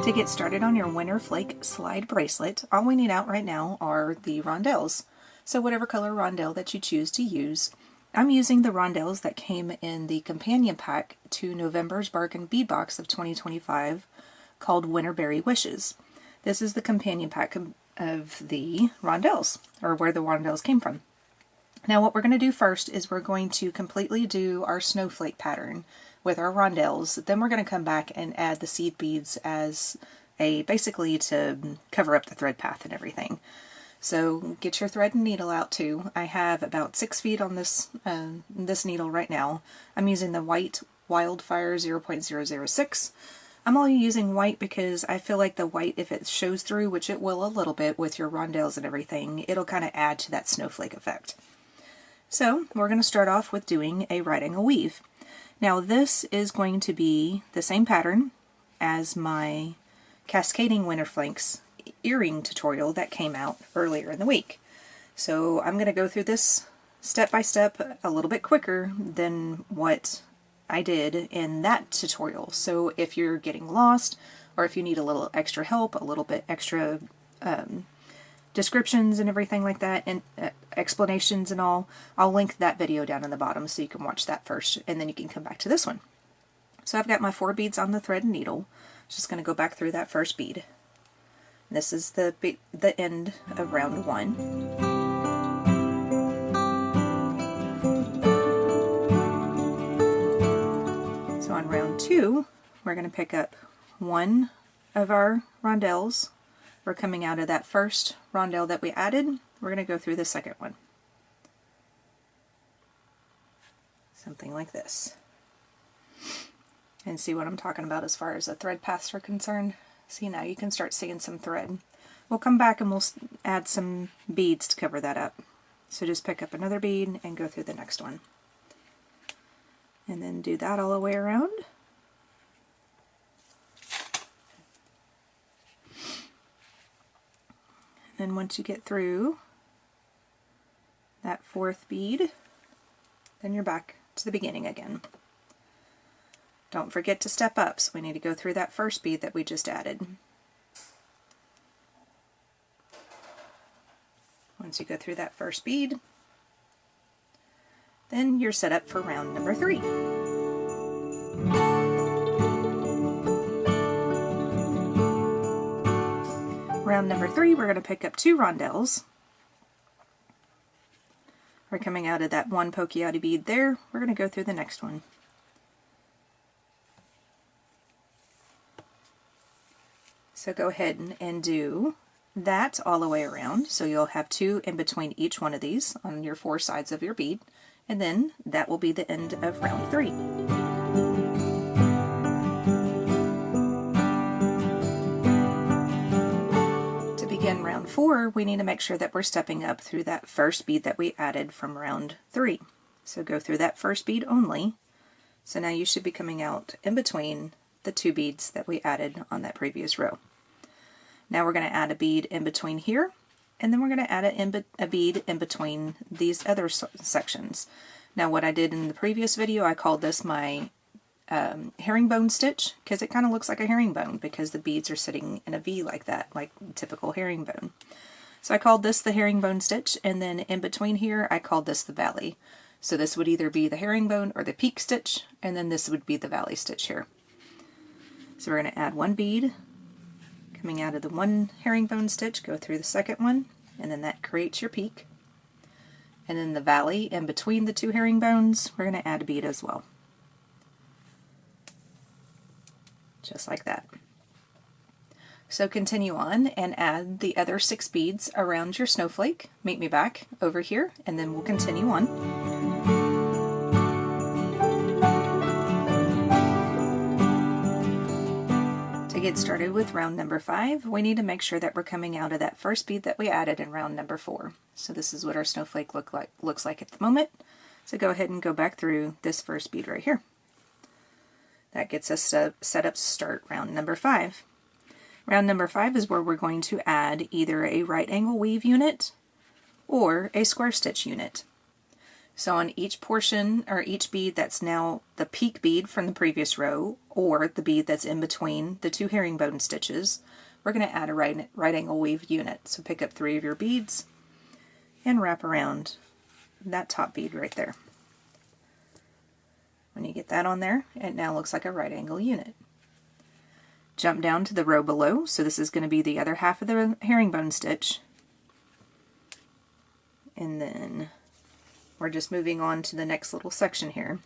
To get started on your Winterflake Slide bracelet, all we need out right now are the rondelles. So whatever color rondelle that you choose to use. I'm using the rondelles that came in the companion pack to November's Bargain Bead Box of 2025 called Winterberry Wishes. This is the companion pack of the rondelles, or where the rondelles came from. Now what we're going to do first is we're going to completely do our snowflake pattern with our rondelles. Then we're going to come back and add the seed beads as basically to cover up the thread path and everything. So get your thread and needle out too. I have about 6 feet on this needle right now. I'm using the white Wildfire 0.006. I'm only using white because I feel like the white, if it shows through, which it will a little bit with your rondelles and everything, it'll kind of add to that snowflake effect. So we're going to start off with doing a right angle weave. Now this is going to be the same pattern as my Cascading Winterflakes earring tutorial that came out earlier in the week. So I'm going to go through this step by step a little bit quicker than what I did in that tutorial. So if you're getting lost, or if you need a little extra help, a little bit extra descriptions and everything like that, and explanations and all, I'll link that video down in the bottom so you can watch that first, and then you can come back to this one. So I've got my 4 beads on the thread and needle. Just going to go back through that first bead. This is the end of round 1. So on round 2, we're going to pick up one of our rondelles. We're coming out of that first rondelle that we added. We're going to go through the second one. Something like this. And see what I'm talking about as far as the thread paths are concerned. See, now you can start seeing some thread. We'll come back and we'll add some beads to cover that up. So just pick up another bead and go through the next one. And then do that all the way around. And then once you get through that 4th bead, then you're back to the beginning again. Don't forget to step up, so we need to go through that first bead that we just added. Once you go through that first bead, then you're set up for round number 3. Round number 3, we're going to pick up 2 rondelles. We're coming out of that one pokey outy bead there. We're going to go through the next one. So go ahead and do that all the way around. So you'll have 2 in between each one of these on your 4 sides of your bead. And then that will be the end of round 3. To begin round 4, we need to make sure that we're stepping up through that first bead that we added from round 3. So go through that first bead only. So now you should be coming out in between the 2 beads that we added on that previous row. Now we're going to add a bead in between here, and then we're going to add a bead in between these other sections. Now what I did in the previous video, I called this my herringbone stitch, because it kind of looks like a herringbone because the beads are sitting in a V like that, like typical herringbone. So I called this the herringbone stitch, and then in between here I called this the valley. So this would either be the herringbone or the peak stitch, and then this would be the valley stitch here. So we're going to add 1 bead coming out of the one herringbone stitch, go through the second one, and then that creates your peak. And then the valley in between the 2 herringbones, we're going to add a bead as well. Just like that. So continue on and add the other 6 beads around your snowflake. Meet me back over here, and then we'll continue on. To get started with round number 5, we need to make sure that we're coming out of that first bead that we added in round number 4. So this is what our snowflake looks like at the moment. So go ahead and go back through this first bead right here. That gets us set up to start round number 5. Round number 5 is where we're going to add either a right angle weave unit or a square stitch unit. So on each portion, or each bead that's now the peak bead from the previous row, or the bead that's in between the two herringbone stitches, we're going to add a right angle weave unit. So pick up 3 of your beads and wrap around that top bead right there. When you get that on there, it now looks like a right angle unit. Jump down to the row below, so this is going to be the other half of the herringbone stitch. And then we're just moving on to the next little section here.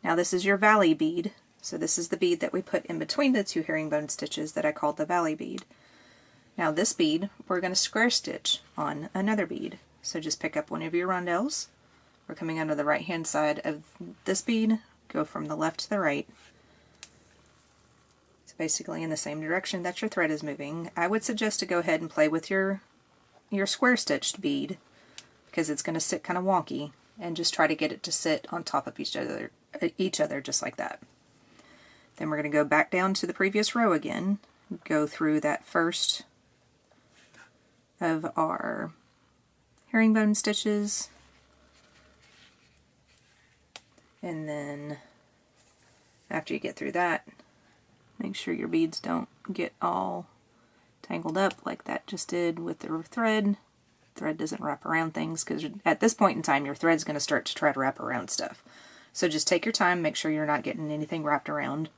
Now this is your valley bead. So this is the bead that we put in between the two herringbone stitches that I called the valley bead. Now this bead, we're going to square stitch on another bead. So just pick up one of your rondelles. We're coming onto the right hand side of this bead, go from the left to the right. It's basically in the same direction that your thread is moving. I would suggest to go ahead and play with your square stitched bead, because it's going to sit kind of wonky, and just try to get it to sit on top of each other just like that. Then we're going to go back down to the previous row again, go through that first of our herringbone stitches, and then after you get through that, make sure your beads don't get all tangled up like that just did with the thread. Thread doesn't wrap around things, because at this point in time your thread's going to start to try to wrap around stuff. So just take your time, make sure you're not getting anything wrapped around.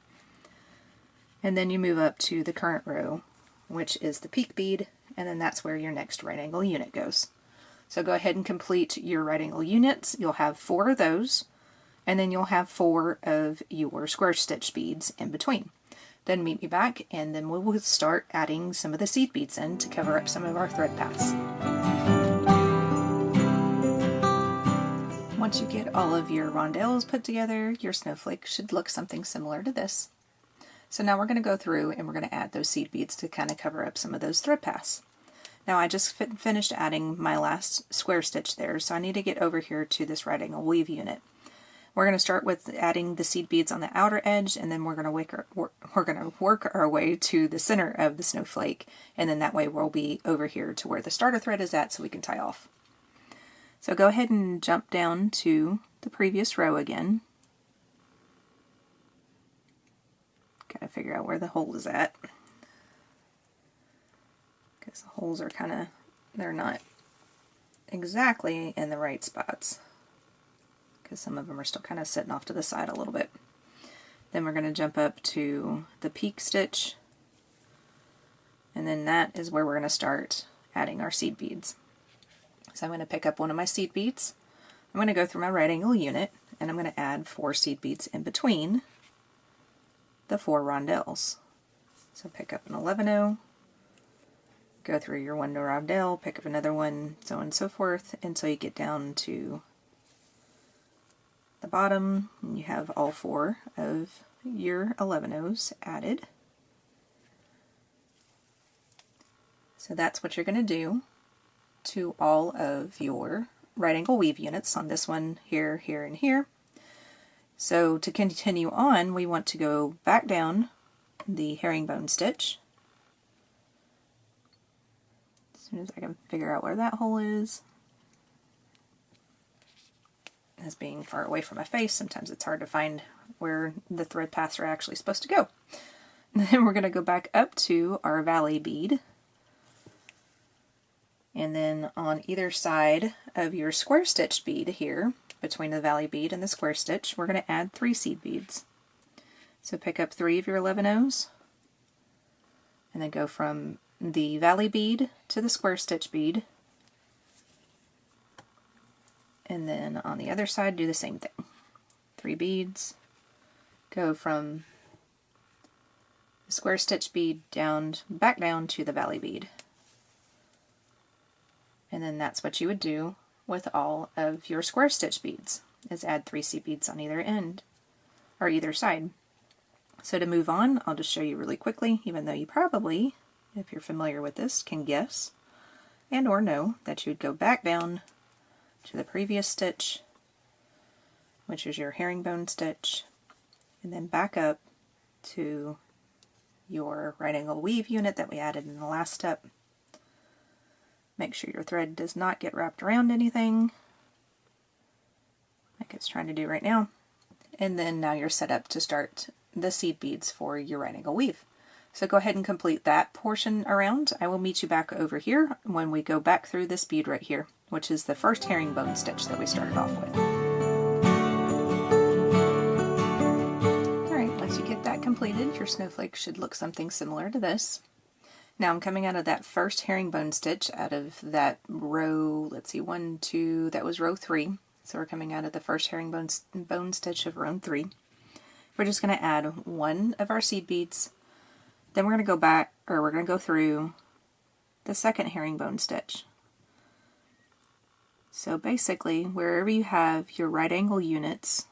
And then you move up to the current row, which is the peak bead, and then that's where your next right angle unit goes. So go ahead and complete your right angle units. You'll have 4 of those, and then you'll have 4 of your square stitch beads in between. Then meet me back, and then we will start adding some of the seed beads in to cover up some of our thread paths. Once you get all of your rondelles put together, your snowflake should look something similar to this. So now we're going to go through and we're going to add those seed beads to kind of cover up some of those thread paths. Now I just finished adding my last square stitch there, so I need to get over here to this right angle weave unit. We're going to start with adding the seed beads on the outer edge, and then we're going to work our way to the center of the snowflake, and then that way we'll be over here to where the starter thread is at so we can tie off. So go ahead and jump down to the previous row again. Gotta figure out where the hole is at, because the holes are they're not exactly in the right spots, because some of them are still kind of sitting off to the side a little bit. Then we're going to jump up to the peak stitch, and then that is where we're going to start adding our seed beads. So I'm going to pick up one of my seed beads, I'm going to go through my right angle unit, and I'm going to add 4 seed beads in between the 4 rondelles. So pick up an 11-0, go through your 1 rondelle, pick up another one, so on and so forth, until you get down to the bottom, and you have all 4 of your 11-0s added. So that's what you're going to do to all of your right angle weave units on this one, here, here, and here. So to continue on, we want to go back down the herringbone stitch. As soon as I can figure out where that hole is. As being far away from my face, sometimes it's hard to find where the thread paths are actually supposed to go. And then we're going to go back up to our valley bead. And then on either side of your square stitch bead here, between the valley bead and the square stitch, we're going to add 3 seed beads. So pick up 3 of your 11-0s, and then go from the valley bead to the square stitch bead, and then on the other side do the same thing. 3 beads, go from the square stitch bead back down to the valley bead. And then that's what you would do with all of your square stitch beads, is add 3 seed beads on either end, or either side. So to move on, I'll just show you really quickly, even though you probably, if you're familiar with this, can guess and or know that you would go back down to the previous stitch, which is your herringbone stitch, and then back up to your right angle weave unit that we added in the last step. Make sure your thread does not get wrapped around anything. it's trying to do right now. And then now you're set up to start the seed beads for your right angle weave. So go ahead and complete that portion around. I will meet you back over here when we go back through this bead right here, which is the first herringbone stitch that we started off with. Alright, once you get that completed, your snowflake should look something similar to this. Now I'm coming out of that first herringbone stitch out of that row, let's see, 1, 2, that was row 3. So we're coming out of the first herringbone stitch of row 3. We're just going to add one of our seed beads. Then we're going to go back, or we're going to go through the second herringbone stitch. So basically, wherever you have your right angle units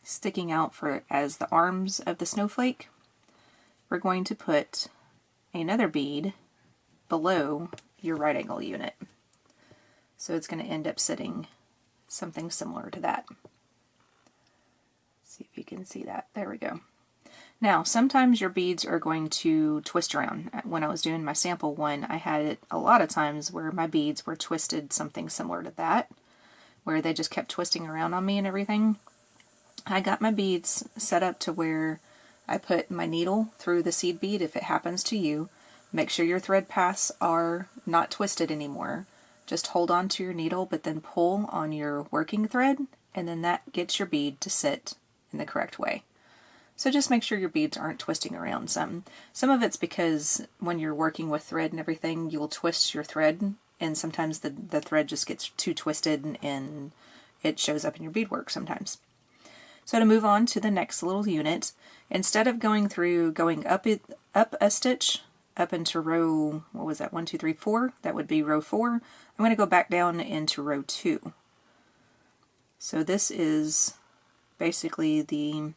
sticking out for as the arms of the snowflake, we're going to put another bead below your right angle unit. So it's going to end up sitting something similar to that. See if you can see that. There we go. Now, sometimes your beads are going to twist around. When I was doing my sample one, I had it a lot of times where my beads were twisted something similar to that, where they just kept twisting around on me and everything. I got my beads set up to where I put my needle through the seed bead if it happens to you. Make sure your thread paths are not twisted anymore. Just hold on to your needle, but then pull on your working thread, and then that gets your bead to sit in the correct way. So just make sure your beads aren't twisting around some. Some of it's because when you're working with thread and everything, you'll twist your thread, and sometimes the thread just gets too twisted and it shows up in your beadwork sometimes. So to move on to the next little unit, instead of going up a stitch, up into row, what was that, 1, 2, 3, 4, that would be row 4, I'm going to go back down into row 2. So this is basically the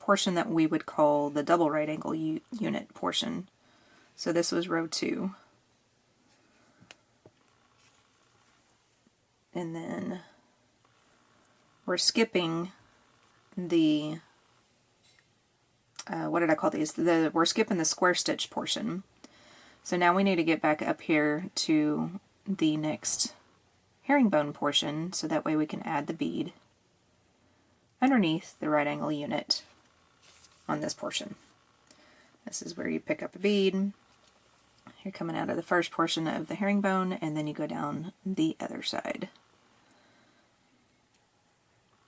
portion that we would call the double right angle unit portion. So this was row 2. And then we're skipping the, what did I call these? We're skipping the square stitch portion. So now we need to get back up here to the next herringbone portion, so that way we can add the bead underneath the right angle unit on this portion. This is where you pick up a bead. You're coming out of the first portion of the herringbone, and then you go down the other side.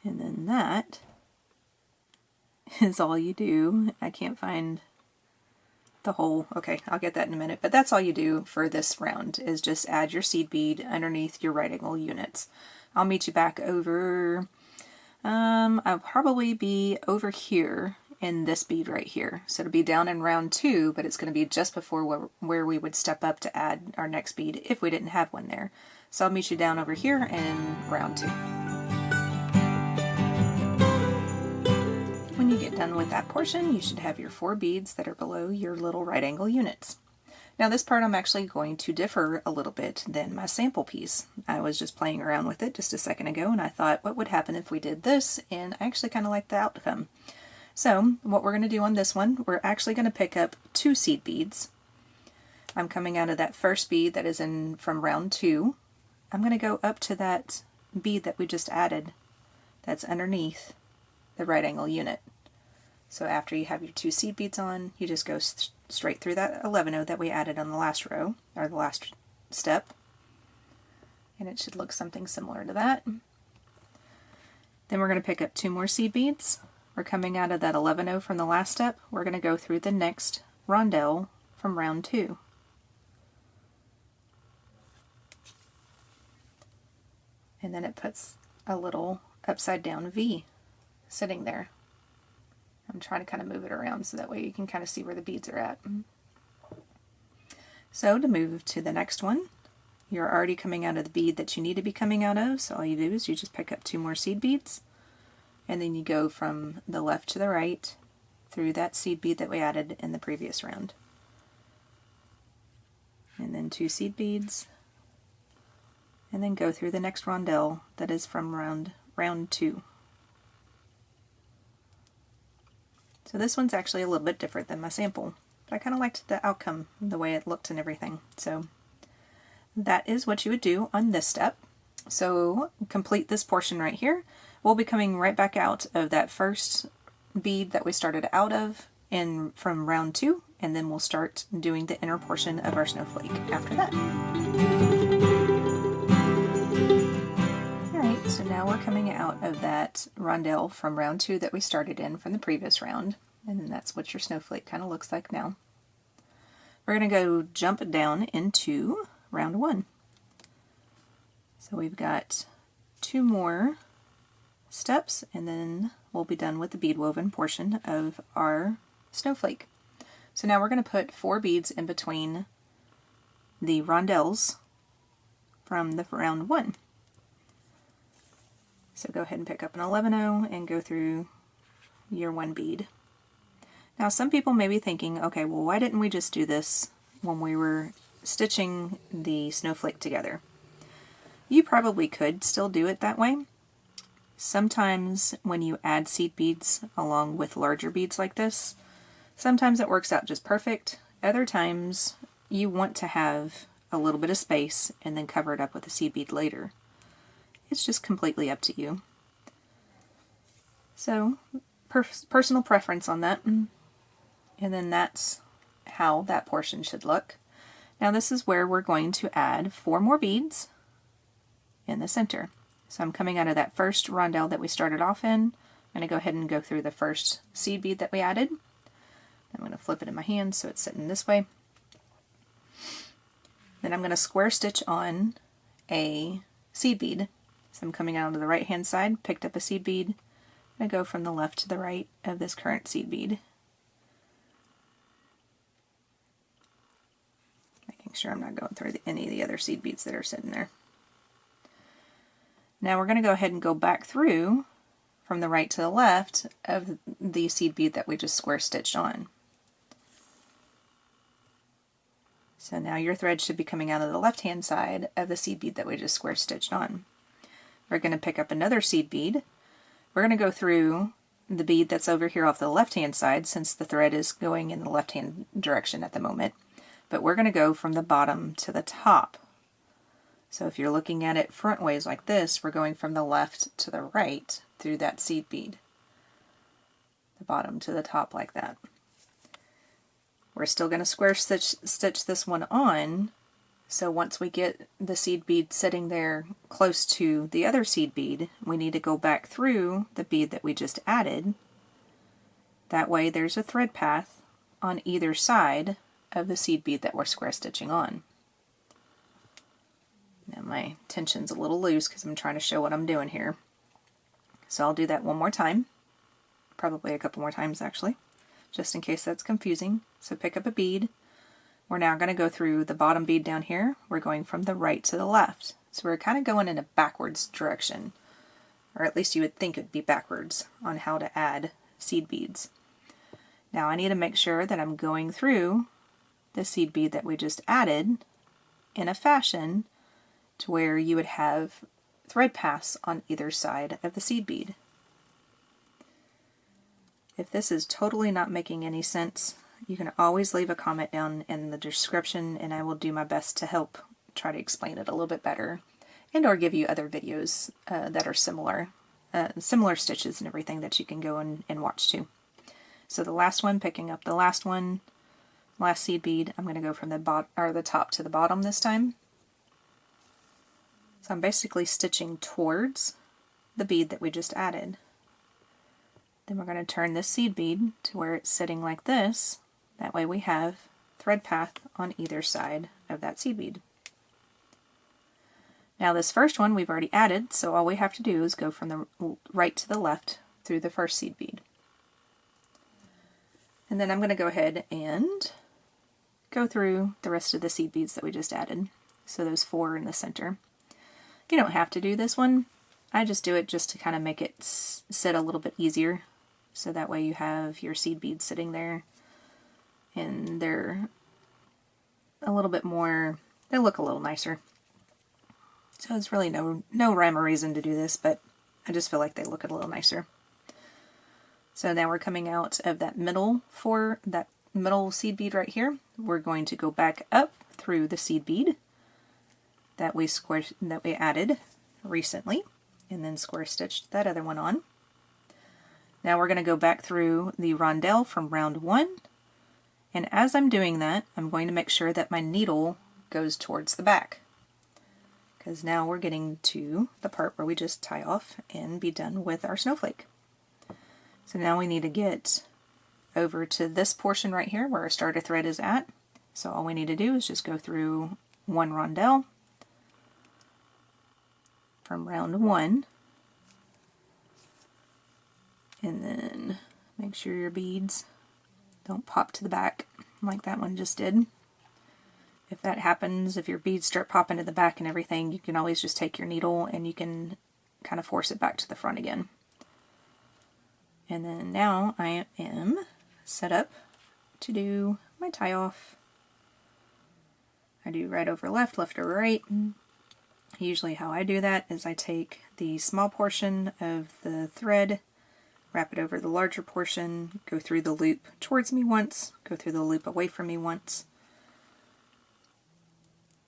And then that is all you do. I can't find the whole, okay, I'll get that in a minute, but that's all you do for this round, is just add your seed bead underneath your right angle units. I'll meet you back over, I'll probably be over here in this bead right here. So it'll be down in round 2, but it's going to be just before where we would step up to add our next bead if we didn't have one there. So I'll meet you down over here in round 2. When you get done with that portion, you should have your 4 beads that are below your little right angle units. Now this part I'm actually going to differ a little bit than my sample piece. I was just playing around with it just a second ago, and I thought, what would happen if we did this? And I actually kind of like the outcome. So what we're going to do on this one, we're actually going to pick up 2 seed beads. I'm coming out of that first bead that is in from round 2. I'm going to go up to that bead that we just added that's underneath the right angle unit. So after you have your 2 seed beads on, you just go straight through that 11-0 that we added on the last row, or the last step. And it should look something similar to that. Then we're going to pick up 2 more seed beads. We're coming out of that 11-0 from the last step. We're going to go through the next rondelle from round 2. And then it puts a little upside down V sitting there. I'm trying to kind of move it around so that way you can kind of see where the beads are at. So to move to the next one, you're already coming out of the bead that you need to be coming out of, so all you do is you just pick up 2 more seed beads, and then you go from the left to the right through that seed bead that we added in the previous round. And then 2 seed beads, and then go through the next rondelle that is from round 2. So this one's actually a little bit different than my sample, but I kind of liked the outcome, the way it looked and everything. So that is what you would do on this step. So complete this portion right here. we'll be coming right back out of that first bead that we started out of from round 2, and then we'll start doing the inner portion of our snowflake after that. Alright, so now we're coming out of that rondelle from round 2 that we started in from the previous round, and then that's what your snowflake kind of looks like now. We're going to go jump down into round 1. So we've got 2 more steps, and then we'll be done with the bead woven portion of our snowflake. So now we're going to put 4 beads in between the rondelles from the round 1. So go ahead and pick up an 11-0 and go through your 1 bead. Now some people may be thinking, okay, well why didn't we just do this when we were stitching the snowflake together? You probably could still do it that way. Sometimes when you add seed beads along with larger beads like this, sometimes it works out just perfect. Other times you want to have a little bit of space and then cover it up with a seed bead later. It's just completely up to you. So personal preference on that. And then that's how that portion should look. Now this is where we're going to add 4 more beads in the center. So I'm coming out of that first rondelle that we started off in. I'm going to go ahead and go through the first seed bead that we added. I'm going to flip it in my hand so it's sitting this way. Then I'm going to square stitch on a seed bead. So I'm coming out of the right hand side, picked up a seed bead, and I go from the left to the right of this current seed bead. Making sure I'm not going through any of the other seed beads that are sitting there. Now we're going to go ahead and go back through from the right to the left of the seed bead that we just square stitched on. So now your thread should be coming out of the left hand side of the seed bead that we just square stitched on. We're going to pick up another seed bead. We're going to go through the bead that's over here off the left hand side since the thread is going in the left hand direction at the moment. But we're going to go from the bottom to the top. So if you're looking at it front ways like this, we're going from the left to the right through that seed bead. The bottom to the top like that. We're still going to square stitch this one on, so once we get the seed bead sitting there close to the other seed bead, we need to go back through the bead that we just added. That way there's a thread path on either side of the seed bead that we're square stitching on. Now my tension's a little loose because I'm trying to show what I'm doing here. So I'll do that one more time, probably a couple more times actually, just in case that's confusing. So pick up a bead. We're now going to go through the bottom bead down here. We're going from the right to the left. So we're kind of going in a backwards direction, or at least you would think it would be backwards on how to add seed beads. Now I need to make sure that I'm going through the seed bead that we just added in a fashion to where you would have thread paths on either side of the seed bead. If this is totally not making any sense, you can always leave a comment down in the description and I will do my best to help try to explain it a little bit better and or give you other videos that are similar stitches and everything that you can go and watch too. So the last one, picking up the last seed bead, I'm going to go from the top to the bottom this time. So I'm basically stitching towards the bead that we just added. Then we're going to turn this seed bead to where it's sitting like this. That way we have thread path on either side of that seed bead. Now this first one we've already added, so all we have to do is go from the right to the left through the first seed bead. And then I'm going to go ahead and go through the rest of the seed beads that we just added. So those 4 in the center. You don't have to do this one. I just do it just to kind of make it sit a little bit easier. So that way you have your seed beads sitting there and they're a little bit more, they look a little nicer. So there's really no rhyme or reason to do this, but I just feel like they look a little nicer. So now we're coming out of that middle seed bead right here. We're going to go back up through the seed bead that we added recently, and then square stitched that other one on. Now we're going to go back through the rondelle from round 1, and as I'm doing that, I'm going to make sure that my needle goes towards the back, because now we're getting to the part where we just tie off and be done with our snowflake. So now we need to get over to this portion right here where our starter thread is at. So all we need to do is just go through one rondelle from round 1, and then make sure your beads don't pop to the back like that one just did. If that happens, if your beads start popping to the back and everything, you can always just take your needle and you can kind of force it back to the front again. And then now I am set up to do my tie off. I do right over left, left over right. Usually how I do that is I take the small portion of the thread, wrap it over the larger portion, go through the loop towards me once, go through the loop away from me once.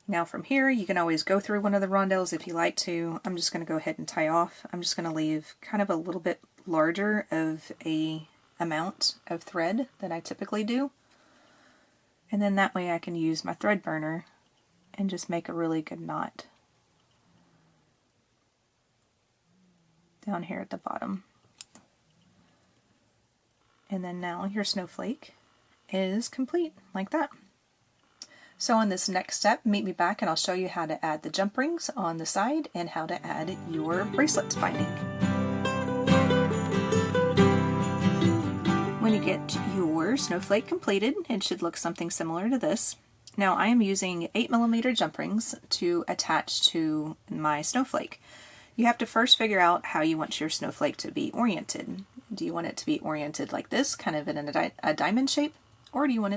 Now from here, you can always go through one of the rondelles if you like to. I'm just going to go ahead and tie off. I'm just going to leave kind of a little bit larger of a amount of thread than I typically do. And then that way I can use my thread burner and just make a really good knot down here at the bottom. And then now your snowflake is complete like that. So on this next step, meet me back and I'll show you how to add the jump rings on the side and how to add your bracelet binding. When you get your snowflake completed, it should look something similar to this. Now I am using 8mm jump rings to attach to my snowflake. You have to first figure out how you want your snowflake to be oriented. Do you want it to be oriented like this, kind of in a diamond shape? Or do you want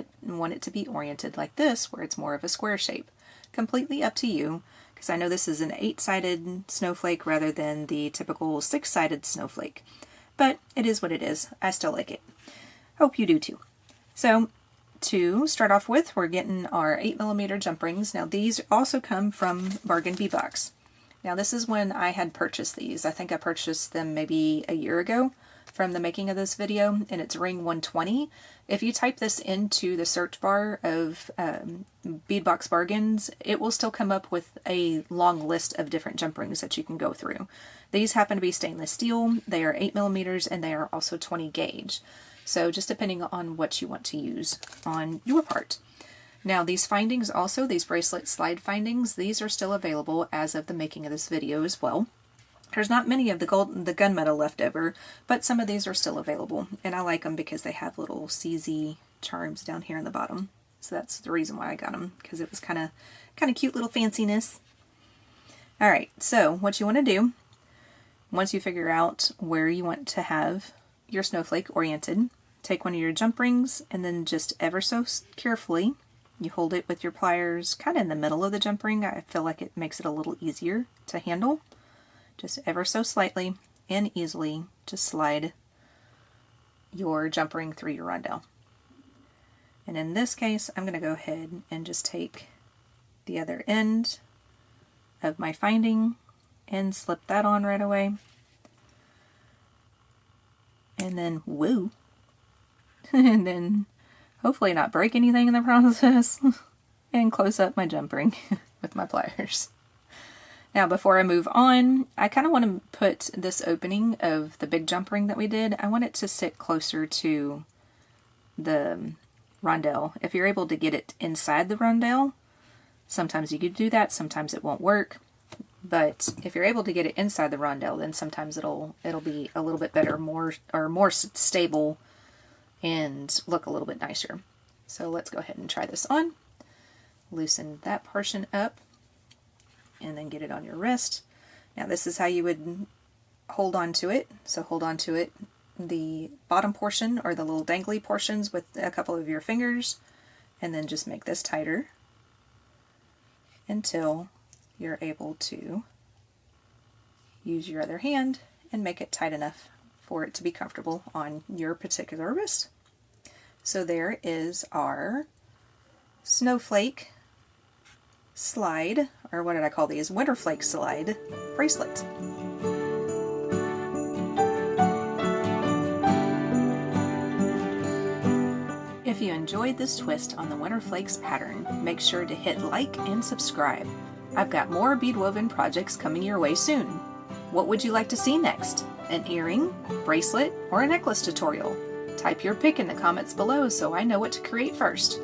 it to be oriented like this, where it's more of a square shape? Completely up to you, because I know this is an 8-sided snowflake rather than the typical 6-sided snowflake. But it is what it is. I still like it. Hope you do too. So to start off with, we're getting our 8mm jump rings. Now these also come from Bargain Bead Box. Now this is when I had purchased these. I think I purchased them maybe a year ago from the making of this video, and it's ring 120. If you type this into the search bar of bead box bargains, it will still come up with a long list of different jump rings that you can go through. These happen to be stainless steel, they are 8mm, and they are also 20 gauge. So just depending on what you want to use on your part. Now these findings also, these bracelet slide findings, these are still available as of the making of this video as well. There's not many of the gunmetal left over, but some of these are still available, and I like them because they have little CZ charms down here in the bottom. So that's the reason why I got them, because it was kind of cute little fanciness. All right, so what you want to do, once you figure out where you want to have your snowflake oriented, take one of your jump rings and then just ever so carefully, you hold it with your pliers kind of in the middle of the jump ring. I feel like it makes it a little easier to handle. Just ever so slightly and easily just slide your jump ring through your rondelle. And in this case, I'm going to go ahead and just take the other end of my finding and slip that on right away. And then, woo! And then hopefully not break anything in the process. And close up my jump ring with my pliers. Now before I move on, I kind of want to put this opening of the big jump ring that we did, I want it to sit closer to the rondelle. If you're able to get it inside the rondelle, sometimes you could do that, sometimes it won't work. But if you're able to get it inside the rondelle, then sometimes it'll be a little bit better, more stable, and look a little bit nicer. So let's go ahead and try this on. Loosen that portion up, and then get it on your wrist. Now this is how you would hold on to it. So hold on to it, the bottom portion or the little dangly portions with a couple of your fingers, and then just make this tighter until you're able to use your other hand and make it tight enough for it to be comfortable on your particular wrist. So there is our snowflake slide, or what did I call these? Winterflakes Slide bracelet. you enjoyed this twist on the Winterflakes pattern. Make sure to hit like and subscribe. I've got more beadwoven projects coming your way soon. What would you like to see next? An earring, bracelet, or a necklace tutorial? Type your pick in the comments below so I know what to create first.